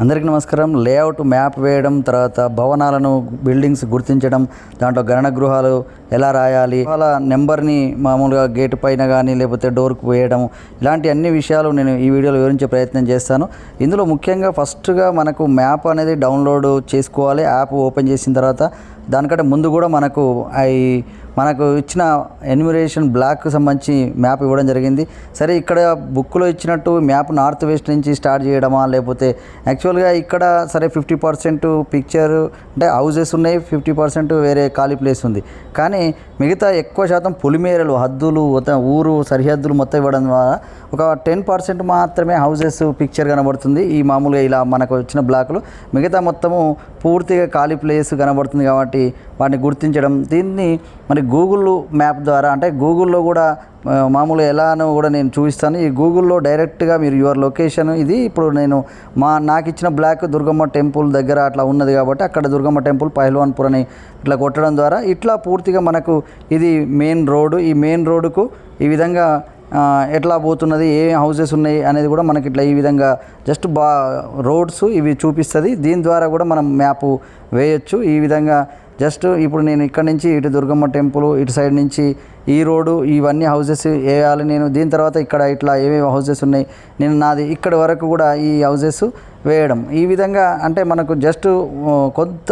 అందరికీ నమస్కారం. Layout map వేయడం, తర్వాత భవనాలను బిల్డింగ్స్ గుర్తించడం, దాంట్లో గణన గృహాలు ఎలా రాయాలి, వాళ్ళ నెంబర్ని మామూలుగా గేటు పైన కానీ లేకపోతే డోర్కు వేయడం, ఇలాంటి అన్ని విషయాలు నేను ఈ వీడియోలో వివరించే ప్రయత్నం చేస్తాను. ఇందులో ముఖ్యంగా ఫస్ట్గా మనకు మ్యాప్ అనేది డౌన్లోడ్ చేసుకోవాలి. యాప్ ఓపెన్ చేసిన తర్వాత దానికంటే ముందు కూడా మనకు ఇచ్చిన ఎన్యూమరేషన్ బ్లాక్కి సంబంధించి మ్యాప్ ఇవ్వడం జరిగింది. సరే, ఇక్కడ బుక్లో ఇచ్చినట్టు మ్యాప్ నార్త్ వెస్ట్ నుంచి స్టార్ట్ చేయడమా, లేకపోతే యాక్చువల్గా ఇక్కడ సరే 50% పిక్చర్ అంటే హౌజెస్ ఉన్నాయి, 50% వేరే ఖాళీ ప్లేస్ ఉంది. కానీ మిగతా ఎక్కువ శాతం పొలిమేరలు, హద్దులు, ఊరు సరిహద్దులు మొత్తం ఇవ్వడం ద్వారా ఒక 10% మాత్రమే హౌజెస్ పిక్చర్ కనబడుతుంది. ఈ మామూలుగా ఇలా మనకు వచ్చిన బ్లాక్లు, మిగతా మొత్తము పూర్తిగా ఖాళీ ప్లేస్ కనబడుతుంది. కాబట్టి వాటిని గుర్తించడం, దీన్ని మరి గూగుల్ మ్యాప్ ద్వారా, అంటే గూగుల్లో కూడా మామూలుగా ఎలానో కూడా నేను చూపిస్తాను. ఈ గూగుల్లో డైరెక్ట్గా మీరు యువర్ లొకేషన్, ఇది ఇప్పుడు నేను నాకు ఇచ్చిన బ్లాక్ దుర్గమ్మ టెంపుల్ దగ్గర అట్లా ఉన్నది కాబట్టి అక్కడ దుర్గమ్మ టెంపుల్ పహల్వాన్పూర్ అని ఇట్లా కొట్టడం ద్వారా ఇట్లా పూర్తిగా మనకు ఇది మెయిన్ రోడ్డు. ఈ మెయిన్ రోడ్డుకు ఈ విధంగా ఎట్లా పోతున్నది, ఏ హౌసెస్ ఉన్నాయి అనేది కూడా మనకి ఇట్లా ఈ విధంగా జస్ట్ రోడ్స్ ఇవి చూపిస్తుంది. దీని ద్వారా కూడా మనం మ్యాప్ వేయచ్చు. ఈ విధంగా జస్ట్ ఇప్పుడు నేను ఇక్కడ నుంచి ఇటు దుర్గమ్మ టెంపుల్, ఇటు సైడ్ నుంచి ఈ రోడ్డు, ఇవన్నీ హౌసెస్ వేయాలి నేను. దీని తర్వాత ఇక్కడ ఇట్లా ఏమేమి హౌసెస్ ఉన్నాయి, నేను నాది ఇక్కడ వరకు కూడా ఈ హౌసెస్ వేయడం. ఈ విధంగా అంటే మనకు జస్ట్ కొంత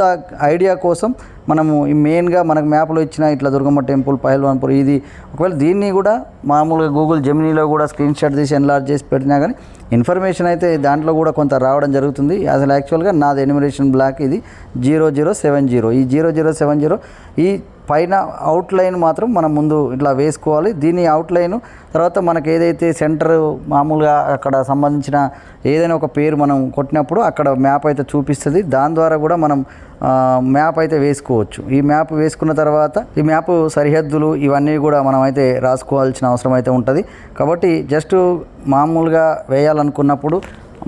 ఐడియా కోసం మనము ఈ మెయిన్గా మనకు మ్యాప్లో ఇచ్చిన ఇట్లా దుర్గమ్మ టెంపుల్, పహల్వాన్పూర్, ఇది ఒకవేళ దీన్ని కూడా మామూలుగా గూగుల్ జెమినీలో కూడా స్క్రీన్ షాట్ తీసి ఎన్లార్జ్ చేసి పెట్టినా కానీ ఇన్ఫర్మేషన్ అయితే దాంట్లో కూడా కొంత రావడం జరుగుతుంది. అసలు యాక్చువల్గా నాది ఎన్యూమరేషన్ బ్లాక్ ఇది 0070. ఈ 0070 ఈ పైన అవుట్లైన్ మాత్రం మనం ముందు ఇట్లా వేసుకోవాలి. దీని అవుట్లైన్ తర్వాత మనకు ఏదైతే సెంటర్ మామూలుగా అక్కడ సంబంధించిన ఏదైనా ఒక పేరు మనం కొట్టినప్పుడు అక్కడ మ్యాప్ అయితే చూపిస్తుంది. దాని ద్వారా కూడా మనం మ్యాప్ అయితే వేసుకోవచ్చు. ఈ మ్యాప్ వేసుకున్న తర్వాత ఈ మ్యాప్ సరిహద్దులు ఇవన్నీ కూడా మనం అయితే రాసుకోవాల్సిన అవసరం అయితే ఉంటుంది. కాబట్టి జస్ట్ మామూలుగా వేయాలనుకున్నప్పుడు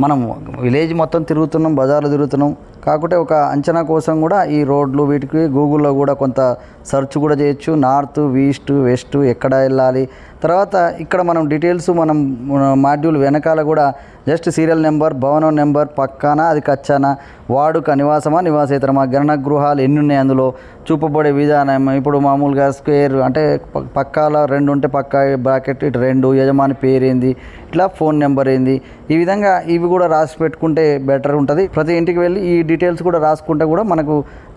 మనం విలేజ్ మొత్తం తిరుగుతున్నాం, బజార్లు తిరుగుతున్నాం, కాకుంటే ఒక అంచనా కోసం కూడా ఈ రోడ్లు వీటికి గూగుల్లో కూడా కొంత సెర్చ్ కూడా చేయొచ్చు. నార్త్, ఈస్ట్, వెస్ట్ ఎక్కడ వెళ్ళాలి, తర్వాత ఇక్కడ మనం డీటెయిల్స్ మనం మాడ్యూల్ వెనకాల కూడా జస్ట్ సీరియల్ నెంబర్, భవనం నెంబర్, పక్కానా అది కచ్చానా, వాడుక నివాసమా నివాసేతరమా, గణన గృహాలు ఎన్ని ఉన్నాయి అందులో చూపబడే విధానం. ఇప్పుడు మామూలుగా స్క్వేర్ అంటే పక్కాల 2 ఉంటే పక్కా బ్రాకెట్ ఇటు 2, యజమాని పేరు ఏంది, ఇట్లా ఫోన్ నెంబర్ ఏంది, ఈ విధంగా ఇవి కూడా రాసి పెట్టుకుంటే బెటర్ ఉంటుంది. ప్రతి ఇంటికి వెళ్ళి ఈ డీటెయిల్స్ కూడా రాసుకుంటే కూడా మనకు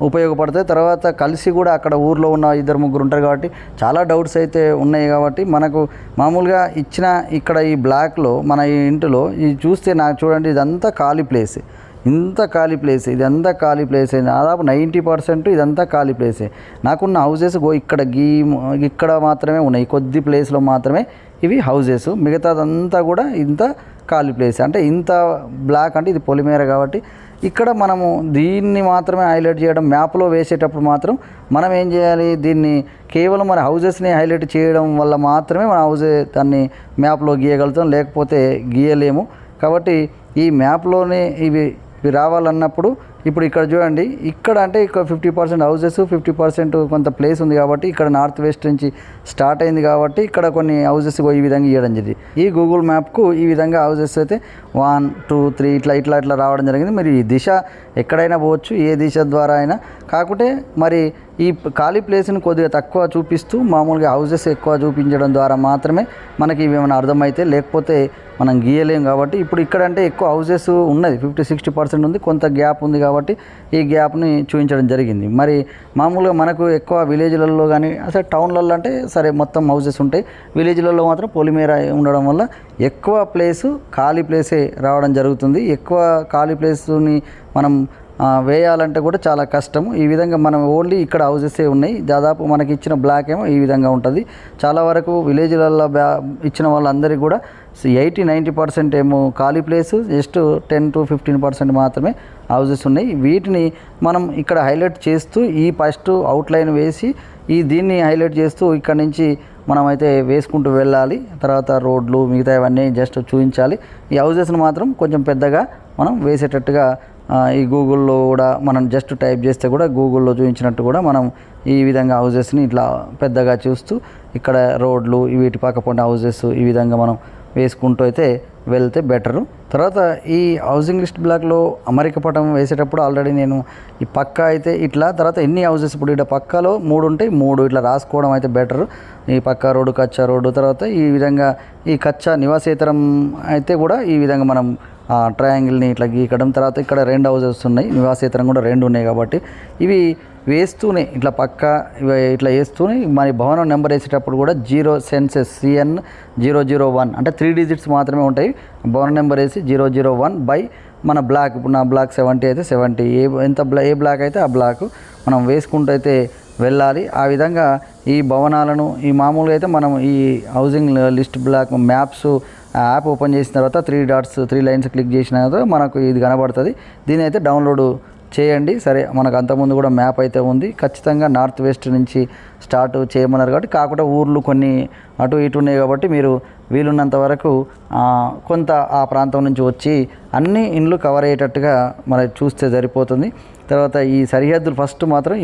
ఉపయోగపడతాయి. తర్వాత కలిసి కూడా అక్కడ ఊర్లో ఉన్న 2-3 ఉంటారు కాబట్టి చాలా డౌట్స్ అయితే ఉన్నాయి. కాబట్టి మనకు మామూలుగా ఇచ్చిన ఇక్కడ ఈ బ్లాక్లో మన ఈ ఇంటిలో ఇది చూస్తే నాకు చూడండి, ఇదంతా ఖాళీ ప్లేస్, ఇంత ఖాళీ ప్లేస్, ఇదంతా ఖాళీ ప్లేసే, దాదాపు 90% ఇదంతా ఖాళీ ప్లేసే. నాకున్న హౌజెస్ ఇక్కడ మాత్రమే ఉన్నాయి, కొద్ది ప్లేస్లో మాత్రమే ఇవి హౌజెస్, మిగతాదంతా కూడా ఇంత ఖాళీ ప్లేస్. అంటే ఇంత బ్లాక్ అంటే ఇది పొలిమేర కాబట్టి ఇక్కడ మనము దీన్ని మాత్రమే హైలైట్ చేయడం. మ్యాప్లో వేసేటప్పుడు మాత్రం మనం ఏం చేయాలి, దీన్ని కేవలం మన హౌజెస్ని హైలైట్ చేయడం వల్ల మాత్రమే మన హౌజే దాన్ని మ్యాప్లో గీయగలుగుతాం, లేకపోతే గీయలేము. కాబట్టి ఈ మ్యాప్లోనే ఇవి రావాలన్నప్పుడు ఇప్పుడు ఇక్కడ చూడండి, ఇక్కడ అంటే ఇక్కడ 50% హౌజెస్, 50% కొంత ప్లేస్ ఉంది కాబట్టి ఇక్కడ నార్త్ వెస్ట్ నుంచి స్టార్ట్ అయింది కాబట్టి ఇక్కడ కొన్ని హౌజెస్ ఈ విధంగా ఇవ్వడం జరిగింది. ఈ గూగుల్ మ్యాప్కు ఈ విధంగా హౌజెస్ అయితే 1, 2, 3 ఇట్లా రావడం జరిగింది. మరి ఈ దిశ ఎక్కడైనా పోవచ్చు, ఏ దిశ ద్వారా అయినా. కాకుంటే మరి ఈ ఖాళీ ప్లేస్ని కొద్దిగా తక్కువ చూపిస్తూ మామూలుగా హౌజెస్ ఎక్కువ చూపించడం ద్వారా మాత్రమే మనకి ఇవి ఏమైనా అర్థమైతే, లేకపోతే మనం గీయలేం. కాబట్టి ఇప్పుడు ఇక్కడ అంటే ఎక్కువ హౌజెస్ ఉన్నది, 50-60% ఉంది, కొంత గ్యాప్ ఉంది కాబట్టి ఈ గ్యాప్ని చూపించడం జరిగింది. మరి మామూలుగా మనకు ఎక్కువ విలేజ్లలో కానీ అసలు టౌన్లలో అంటే సరే మొత్తం హౌజెస్ ఉంటాయి, విలేజ్లలో మాత్రం పొలిమేర ఉండడం వల్ల ఎక్కువ ప్లేసు ఖాళీ ప్లేసే రావడం జరుగుతుంది. ఎక్కువ ఖాళీ ప్లేస్ని మనం వేయాలంటే కూడా చాలా కష్టము. ఈ విధంగా మనం ఓన్లీ ఇక్కడ హౌజెసే ఉన్నాయి. దాదాపు మనకి ఇచ్చిన బ్లాక్ ఏమో ఈ విధంగా ఉంటుంది. చాలా వరకు విలేజ్లలో ఇచ్చిన వాళ్ళందరికీ కూడా 80-90% ఏమో ఖాళీ ప్లేసు, జస్ట్ 10-15% మాత్రమే హౌజెస్ ఉన్నాయి. వీటిని మనం ఇక్కడ హైలైట్ చేస్తూ ఈ ఫస్ట్ అవుట్లైన్ వేసి దీన్ని హైలైట్ చేస్తూ ఇక్కడ నుంచి మనం అయితే వేసుకుంటూ వెళ్ళాలి. తర్వాత రోడ్లు మిగతా ఇవన్నీ జస్ట్ చూపించాలి. ఈ హౌజెస్ను మాత్రం కొంచెం పెద్దగా మనం వేసేటట్టుగా ఈ గూగుల్లో కూడా మనం జస్ట్ టైప్ చేస్తే కూడా గూగుల్లో చూపించినట్టు కూడా మనం ఈ విధంగా హౌజెస్ని ఇట్లా పెద్దగా చూస్తూ ఇక్కడ రోడ్లు వీటి పక్కపొంటి హౌజెస్ ఈ విధంగా మనం వేసుకుంటూ అయితే వెళ్తే బెటరు. తర్వాత ఈ హౌసింగ్ లిస్ట్ బ్లాక్లో అమరిక పటం వేసేటప్పుడు ఆల్రెడీ నేను ఈ పక్క అయితే ఇట్లా, తర్వాత ఎన్ని హౌసెస్ ఇప్పుడు ఇక్కడ పక్కలో 3 ఉంటాయి, 3 ఇట్లా రాసుకోవడం అయితే బెటరు. ఈ పక్క రోడ్డు, కచ్చా రోడ్డు, తర్వాత ఈ విధంగా ఈ కచ్చా నివాసేతరం అయితే కూడా ఈ విధంగా మనం ట్రయాంగిల్ని ఇట్లా గీకడం. తర్వాత ఇక్కడ 2 హౌసెస్ ఉన్నాయి, నివాసేతరం కూడా 2 ఉన్నాయి కాబట్టి ఇవి వేస్తూనే ఇట్లా పక్క ఇట్లా వేస్తూనే మరి భవనం నెంబర్ వేసేటప్పుడు కూడా 0 సెన్సెస్ CN 001 అంటే 3 డిజిట్స్ మాత్రమే ఉంటాయి. భవనం నెంబర్ వేసి 001 బై మన బ్లాక్, ఇప్పుడు నా బ్లాక్ 70 అయితే 70, ఏ బ్లాక్ అయితే ఆ బ్లాక్ మనం వేసుకుంటూ అయితే వెళ్ళాలి. ఆ విధంగా ఈ భవనాలను ఈ మామూలుగా అయితే మనం ఈ housing list block maps app open చేసిన తర్వాత 3 లైన్స్ క్లిక్ చేసిన తర్వాత మనకు ఇది కనబడుతుంది. దీని అయితే డౌన్లోడ్ చేయండి. సరే, మనకు అంతకుముందు కూడా మ్యాప్ అయితే ఉంది. ఖచ్చితంగా నార్త్ వెస్ట్ నుంచి స్టార్ట్ చేయమన్నారు కాబట్టి, కాకుండా ఊర్లు కొన్ని అటు ఇటు ఉన్నాయి కాబట్టి మీరు వీలున్నంత వరకు కొంత ఆ ప్రాంతం నుంచి వచ్చి అన్ని ఇండ్లు కవర్ అయ్యేటట్టుగా మనకి చూస్తే సరిపోతుంది. తర్వాత ఈ సరిహద్దులు ఫస్ట్ మాత్రం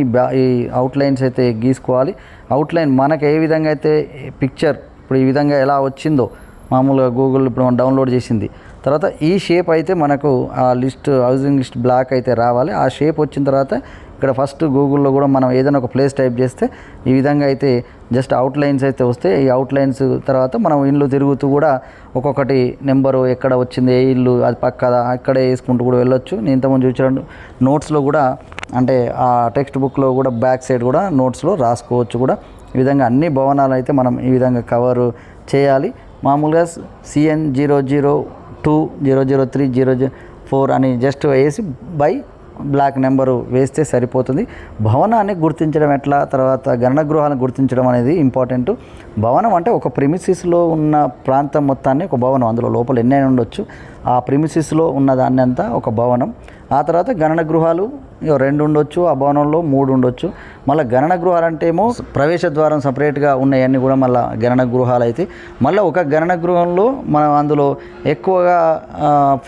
ఈ అవుట్లైన్స్ అయితే గీసుకోవాలి. అవుట్లైన్ మనకు ఏ విధంగా అయితే పిక్చర్ ఇప్పుడు ఈ విధంగా ఎలా వచ్చిందో మామూలుగా గూగుల్ ఇప్పుడు మనం డౌన్లోడ్ చేసింది, తర్వాత ఈ షేప్ అయితే మనకు ఆ హౌసింగ్ లిస్ట్ బ్లాక్ అయితే రావాలి. ఆ షేప్ వచ్చిన తర్వాత ఇక్కడ ఫస్ట్ గూగుల్లో కూడా మనం ఏదైనా ఒక ప్లేస్ టైప్ చేస్తే ఈ విధంగా అయితే జస్ట్ అవుట్లైన్స్ అయితే వస్తాయి. ఈ అవుట్లైన్స్ తర్వాత మనం ఇల్లు తిరుగుతూ కూడా ఒక్కొక్కటి నెంబరు ఎక్కడ వచ్చింది, ఏ ఇల్లు అది పక్క అక్కడే వేసుకుంటూ కూడా వెళ్ళొచ్చు. నేను ఇంతకుముందు చూసిన నోట్స్లో కూడా అంటే ఆ టెక్స్ట్ బుక్లో కూడా బ్యాక్ సైడ్ కూడా నోట్స్లో రాసుకోవచ్చు కూడా. ఈ విధంగా అన్ని భవనాలు అయితే మనం ఈ విధంగా కవర్ చేయాలి. మామూలుగా CN 002 003 004 అని జస్ట్ వేసి బై బ్లాక్ నెంబరు వేస్తే సరిపోతుంది. భవనాన్ని గుర్తించడం ఎట్లా, తర్వాత గణన గృహాలను గుర్తించడం అనేది ఇంపార్టెంట్. భవనం అంటే ఒక ప్రిమిసిస్లో ఉన్న ప్రాంతం మొత్తాన్ని ఒక భవనం, అందులో లోపల ఎన్నైనా ఉండొచ్చు. ఆ ప్రిమిసిస్లో ఉన్న దాన్ని అంతా ఒక భవనం. ఆ తర్వాత గణన గృహాలు 2 ఉండొచ్చు, ఆ భవనంలో 3 ఉండొచ్చు. మళ్ళీ గణన గృహాలు అంటే ఏమో ప్రవేశ ద్వారం సపరేట్గా ఉన్నాయన్నీ కూడా మళ్ళీ గణన గృహాలు అయితే. మళ్ళీ ఒక గణన గృహంలో మనం అందులో ఎక్కువగా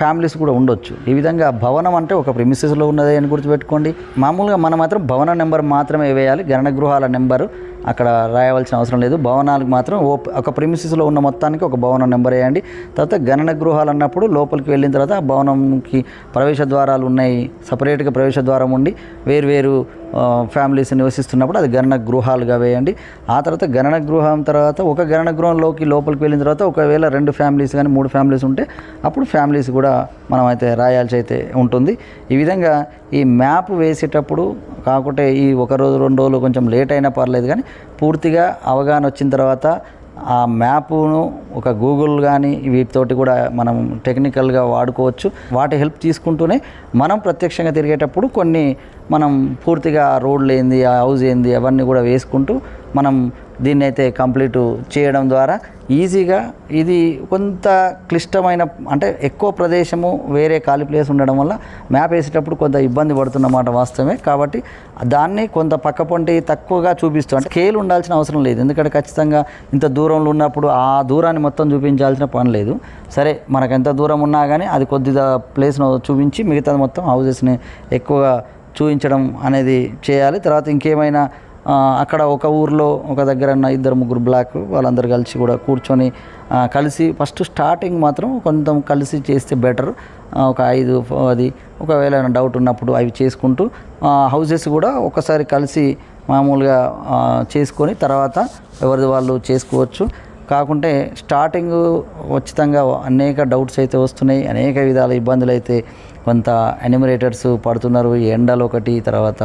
ఫ్యామిలీస్ కూడా ఉండొచ్చు. ఈ విధంగా భవనం అంటే ఒక ప్రిమిసెస్లో ఉన్నది అని గుర్తుపెట్టుకోండి. మామూలుగా మనం మాత్రం భవన నెంబర్ మాత్రమే వేయాలి, గణన గృహాల నెంబరు అక్కడ రాయవలసిన అవసరం లేదు. భవనాలకు మాత్రం ఒక ప్రిమిసెస్లో ఉన్న మొత్తానికి ఒక భవనం నెంబర్ వేయండి. తర్వాత గణన గృహాలు అన్నప్పుడు లోపలికి వెళ్ళిన తర్వాత ఆ భవనంకి ప్రవేశ ద్వారాలు ఉన్నాయి, సపరేట్గా ప్రవేశ ద్వారం ఉండి వేరు ఫ్యామిలీస్ నివసిస్తున్నప్పుడు అది గణన గృహాలుగా వేయండి. ఆ తర్వాత గణన గృహం తర్వాత ఒక గణన గృహంలోకి లోపలికి వెళ్ళిన తర్వాత ఒకవేళ 2 ఫ్యామిలీస్ కానీ 3 ఫ్యామిలీస్ ఉంటే అప్పుడు ఫ్యామిలీస్ కూడా మనం అయితే రాయాల్సి అయితే ఉంటుంది. ఈ విధంగా ఈ మ్యాప్ వేసేటప్పుడు కాకుంటే ఈ 1 రోజు 2 రోజులు కొంచెం లేట్ అయినా పర్లేదు, కానీ పూర్తిగా అవగాహన వచ్చిన తర్వాత ఆ మ్యాప్ను ఒక గూగుల్ కానీ వీటితోటి కూడా మనం టెక్నికల్గా వాడుకోవచ్చు. వాటి హెల్ప్ తీసుకుంటూనే మనం ప్రత్యక్షంగా తిరిగేటప్పుడు కొన్ని మనం పూర్తిగా రోడ్లు ఏంది, ఆ హౌస్ ఏంది అవన్నీ కూడా వేసుకుంటూ మనం దీన్ని అయితే కంప్లీట్ చేయడం ద్వారా ఈజీగా ఇది కొంత క్లిష్టమైన అంటే ఎక్కువ ప్రదేశము వేరే ఖాళీ ప్లేస్ ఉండడం వల్ల మ్యాప్ వేసేటప్పుడు కొంత ఇబ్బంది పడుతున్నమాట వాస్తవమే. కాబట్టి దాన్ని కొంత పక్కపొంటి తక్కువగా చూపిస్తూ అంటే స్కేల్ ఉండాల్సిన అవసరం లేదు. ఎందుకంటే ఖచ్చితంగా ఇంత దూరంలో ఉన్నప్పుడు ఆ దూరాన్ని మొత్తం చూపించాల్సిన పని లేదు. సరే, మనకు ఎంత దూరం ఉన్నా కానీ అది కొద్దిగా ప్లేస్ను చూపించి మిగతాది మొత్తం హౌజెస్ని ఎక్కువగా చూపించడం అనేది చేయాలి. తర్వాత ఇంకేమైనా అక్కడ ఒక ఊర్లో ఒక దగ్గర 2-3 బ్లాక్ వాళ్ళందరూ కలిసి కూడా కూర్చొని కలిసి ఫస్ట్ స్టార్టింగ్ మాత్రం కొంచెం కలిసి చేస్తే బెటర్. ఒక 5-10 ఒకవేళ డౌట్ ఉన్నప్పుడు అవి చేసుకుంటూ హౌజెస్ కూడా ఒకసారి కలిసి మామూలుగా చేసుకొని తర్వాత ఎవరిది వాళ్ళు చేసుకోవచ్చు. కాకుంటే స్టార్టింగ్ ఖచ్చితంగా అనేక డౌట్స్ అయితే వస్తున్నాయి, అనేక విధాల ఇబ్బందులు అయితే కొంత ఎన్యూమరేటర్స్ పడుతున్నారు. ఎండలు ఒకటి, తర్వాత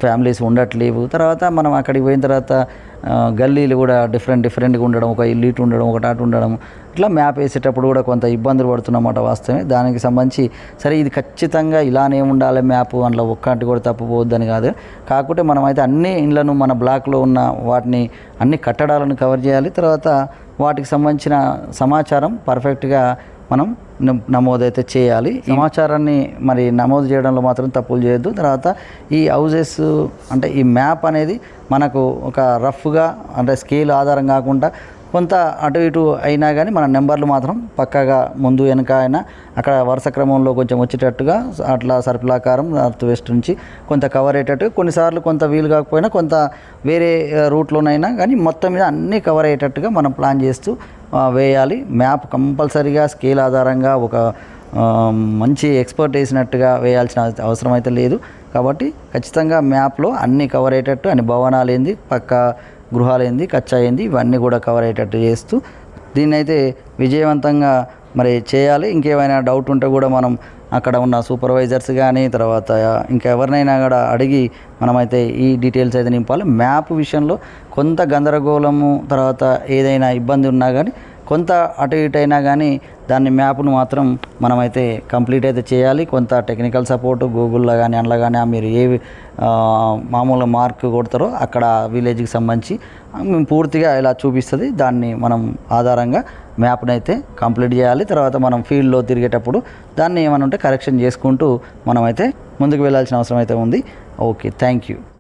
ఫ్యామిలీస్ ఉండట్లేవు, తర్వాత మనం అక్కడికి పోయిన తర్వాత గల్లీలు కూడా డిఫరెంట్గా ఉండడం, ఒక ఇల్లు ఇటు ఉండడం, ఒకటి అటు ఉండడం, ఇట్లా మ్యాప్ వేసేటప్పుడు కూడా కొంత ఇబ్బందులు పడుతున్నమాట వాస్తవమే. దానికి సంబంధించి సరే ఇది ఖచ్చితంగా ఇలానే ఉండాలి మ్యాప్, అందులో ఒక్కటి కూడా తప్పుపోవద్దని కాదు. కాకుంటే మనమైతే అన్ని ఇళ్లను మన బ్లాక్లో ఉన్న వాటిని అన్ని కట్టడాలను కవర్ చేయాలి. తర్వాత వాటికి సంబంధించిన సమాచారం పర్ఫెక్ట్గా మనం నమోదైతే చేయాలి. సమాచారాన్ని మరి నమోదు చేయడంలో మాత్రం తప్పులు చేయొద్దు. తర్వాత ఈ హౌజెస్ అంటే ఈ మ్యాప్ అనేది మనకు ఒక రఫ్గా అంటే స్కేల్ ఆధారం కాకుండా కొంత అటు ఇటు అయినా కానీ మన నెంబర్లు మాత్రం పక్కాగా ముందు వెనక అయినా అక్కడ వరుస క్రమంలో కొంచెం వచ్చేటట్టుగా అట్లా సర్పిలాకారం నార్త్ వెస్ట్ నుంచి కొంత కవర్ అయ్యేటట్టు, కొన్నిసార్లు కొంత వీలు కాకపోయినా కొంత వేరే రూట్లోనైనా కానీ మొత్తం మీద అన్నీ కవర్ అయ్యేటట్టుగా మనం ప్లాన్ చేస్తూ వేయాలి. మ్యాప్ కంపల్సరీగా స్కేల్ ఆధారంగా ఒక మంచి ఎక్స్పర్ట్ వేసినట్టుగా వేయాల్సిన అవసరం అయితే లేదు. కాబట్టి ఖచ్చితంగా మ్యాప్లో అన్నీ కవర్ అయ్యేటట్టు, అన్ని భవనాలు ఏంది, పక్క గృహాలు ఏంది, కచ్చా ఏంది, ఇవన్నీ కూడా కవర్ అయ్యేటట్టు చేస్తూ దీన్నైతే విజయవంతంగా మరి చేయాలి. ఇంకేమైనా డౌట్ ఉంటే కూడా మనం అక్కడ ఉన్న సూపర్వైజర్స్ కానీ తర్వాత ఇంకెవరినైనా కూడా అడిగి మనమైతే ఈ డీటెయిల్స్ అయితే నింపాలి. మ్యాప్ విషయంలో కొంత గందరగోళము తర్వాత ఏదైనా ఇబ్బంది ఉన్నా కానీ కొంత అటు ఇటు అయినా కానీ దాన్ని మ్యాప్ను మాత్రం మనమైతే కంప్లీట్ అయితే చేయాలి. కొంత టెక్నికల్ సపోర్టు గూగుల్లో కానీ అందులో కానీ మీరు ఏ మామూలుగా మార్క్ కొడతారో అక్కడ విలేజ్కి సంబంధించి పూర్తిగా ఇలా చూపిస్తుంది. దాన్ని మనం ఆధారంగా మ్యాప్ని అయితే కంప్లీట్ చేయాలి. తర్వాత మనం ఫీల్డ్లో తిరిగేటప్పుడు దాన్ని ఏమైనా ఉంటే కరెక్షన్ చేసుకుంటూ మనమైతే ముందుకు వెళ్ళాల్సిన అవసరం అయితే ఉంది. Okay, thank you.